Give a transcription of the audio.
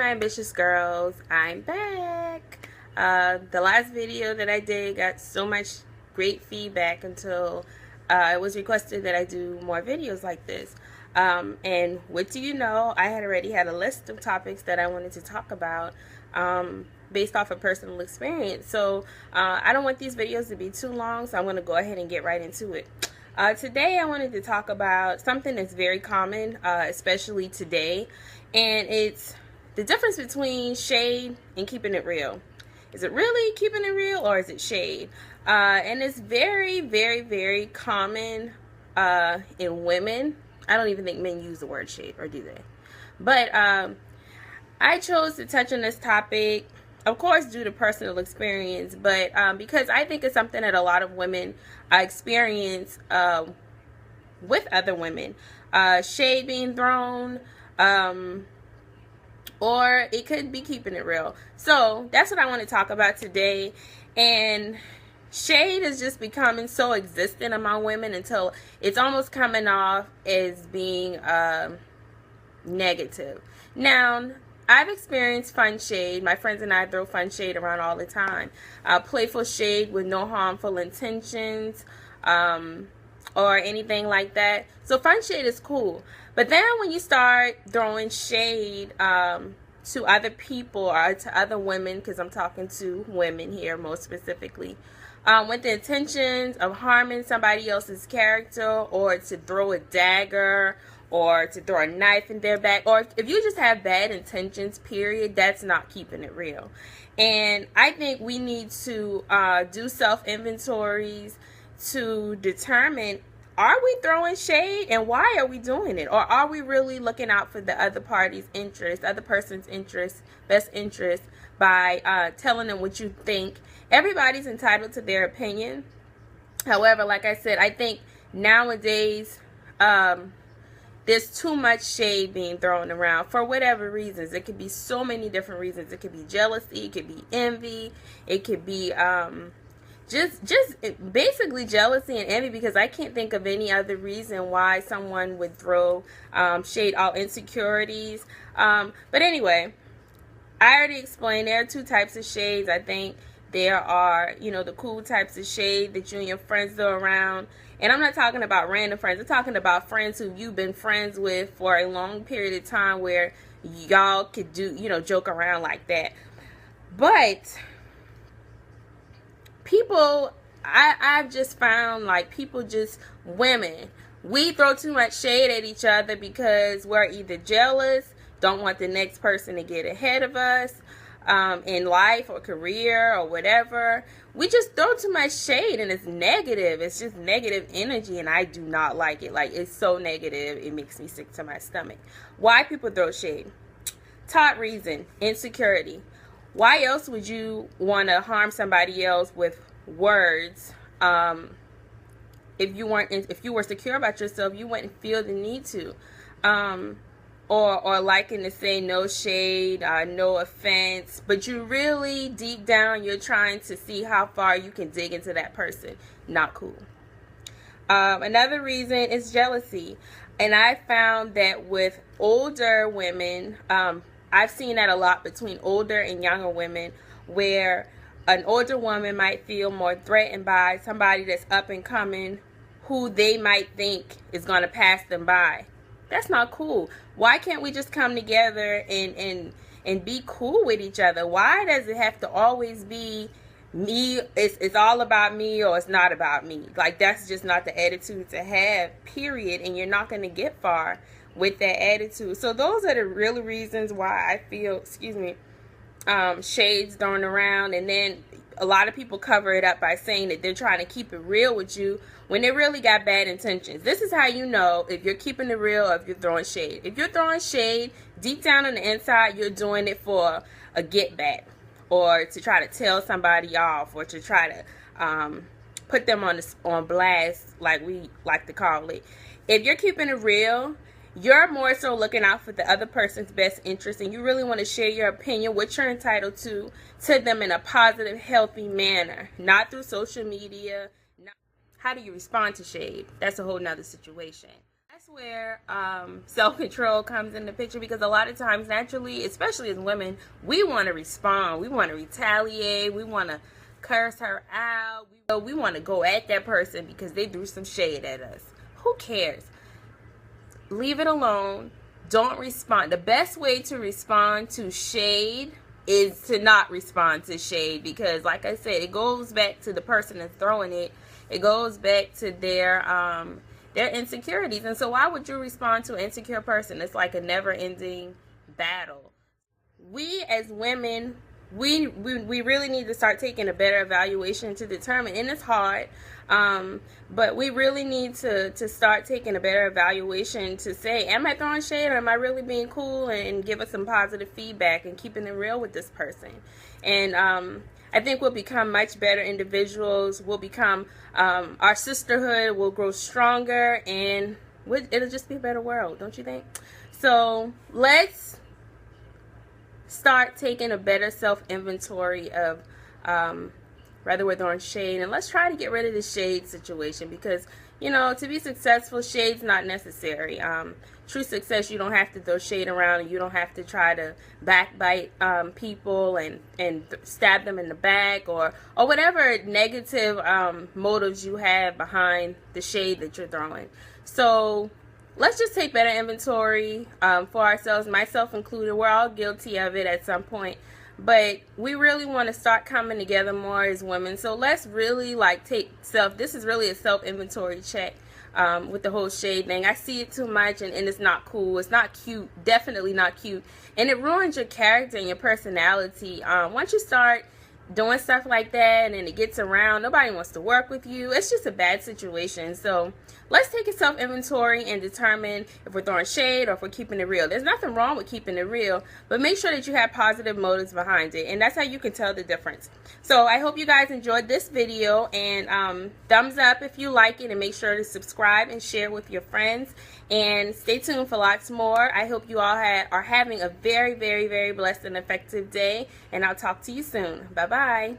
my ambitious girls, I'm back. The last video that I did got so much great feedback until it was requested that I do more videos like this. And what do you know, I had already had a list of topics that I wanted to talk about based off of personal experience. So I don't want these videos to be too long, so I'm going to go ahead and get right into it. Today I wanted to talk about something that's very common, especially today, and it's the difference between shade and keeping it real. Is it really keeping it real, or is it shade? And it's very, very, very common in women. I don't even think men use the word shade, or do they? But I chose to touch on this topic, of course, due to personal experience, but because I think it's something that a lot of women experience with other women. Shade being thrown, or it could be keeping it real. So that's what I want to talk about today. And shade is just becoming so existent among women until it's almost coming off as being negative. Now, I've experienced fun shade. My friends and I throw fun shade around all the time. Playful shade with no harmful intentions or anything like that. So fun shade is cool. But then when you start throwing shade to other people or to other women, because I'm talking to women here most specifically, with the intentions of harming somebody else's character, or to throw a dagger, or to throw a knife in their back, or if you just have bad intentions, period, that's not keeping it real. And I think we need to do self-inventories to determine, are we throwing shade, and why are we doing it? Or are we really looking out for the other party's interest, other person's interest, best interest, by telling them what you think? Everybody's entitled to their opinion. However, like I said, I think nowadays there's too much shade being thrown around for whatever reasons. It could be so many different reasons. It could be jealousy, it could be envy, it could be just basically jealousy and envy, because I can't think of any other reason why someone would throw shade, all insecurities. But anyway, I already explained there are two types of shades. I think there are, the cool types of shade that you and your friends throw around. And I'm not talking about random friends. I'm talking about friends who you've been friends with for a long period of time, where y'all could do, joke around like that. But people, I've just found, like, women, we throw too much shade at each other because we're either jealous, don't want the next person to get ahead of us in life or career or whatever. We just throw too much shade, and it's negative. It's just negative energy, and I do not like it. Like, it's so negative, it makes me sick to my stomach. Why people throw shade? Top reason: insecurity. Why else would you want to harm somebody else with words? If you were secure about yourself, you wouldn't feel the need to. Or liking to say no shade, no offense, but you really, deep down, you're trying to see how far you can dig into that person. Not cool. Another reason is jealousy. And I found that with older women, I've seen that a lot between older and younger women, where an older woman might feel more threatened by somebody that's up and coming, who they might think is going to pass them by. That's not cool. Why can't we just come together and be cool with each other? Why does it have to always be me? It's all about me, or it's not about me. Like, that's just not the attitude to have, period. And you're not going to get far with that attitude. So those are the real reasons why I feel, shades thrown around. And then a lot of people cover it up by saying that they're trying to keep it real with you, when they really got bad intentions. This is how you know if you're keeping it real or if you're throwing shade. If you're throwing shade, deep down on the inside, you're doing it for a get back, or to try to tell somebody off, or to try to put them on blast, like we like to call it. If you're keeping it real, you're more so looking out for the other person's best interest, and you really want to share your opinion, what you're entitled to them in a positive, healthy manner, not through social media. How do you respond to shade? That's a whole nother situation. I that's where self-control comes in the picture, because a lot of times naturally, especially as women, we want to respond, we want to retaliate, we want to curse her out, we want to go at that person because they threw some shade at us. Who cares? Leave it alone. Don't respond. The best way to respond to shade is to not respond to shade, because like I said, it goes back to the person that's throwing it. It goes back to their insecurities. And so why would you respond to an insecure person? It's like a never-ending battle. We as women, we really need to start taking a better evaluation to determine, and it's hard, but we really need to start taking a better evaluation to say, am I throwing shade, or am I really being cool, and give us some positive feedback and keeping it real with this person. And I think we'll become much better individuals. We'll become, our sisterhood will grow stronger, and it'll just be a better world, don't you think? So let's start taking a better self-inventory of whether we're throwing shade, and let's try to get rid of the shade situation, because, you know, to be successful, shade's not necessary. True success, you don't have to throw shade around, and you don't have to try to backbite people and stab them in the back, or whatever negative motives you have behind the shade that you're throwing. So let's just take better inventory for ourselves, myself included. We're all guilty of it at some point, but we really want to start coming together more as women. So let's really this is really a self-inventory check with the whole shade thing. I see it too much, and it's not cool. It's not cute. Definitely not cute. And it ruins your character and your personality. Once you start doing stuff like that and it gets around, nobody wants to work with you. It's just a bad situation. So let's take a self-inventory and determine if we're throwing shade or if we're keeping it real. There's nothing wrong with keeping it real, but make sure that you have positive motives behind it, and that's how you can tell the difference. So I hope you guys enjoyed this video, and thumbs up if you like it, and make sure to subscribe and share with your friends, and stay tuned for lots more. I hope you all are having a very, very, very blessed and effective day, and I'll talk to you soon. Bye-bye.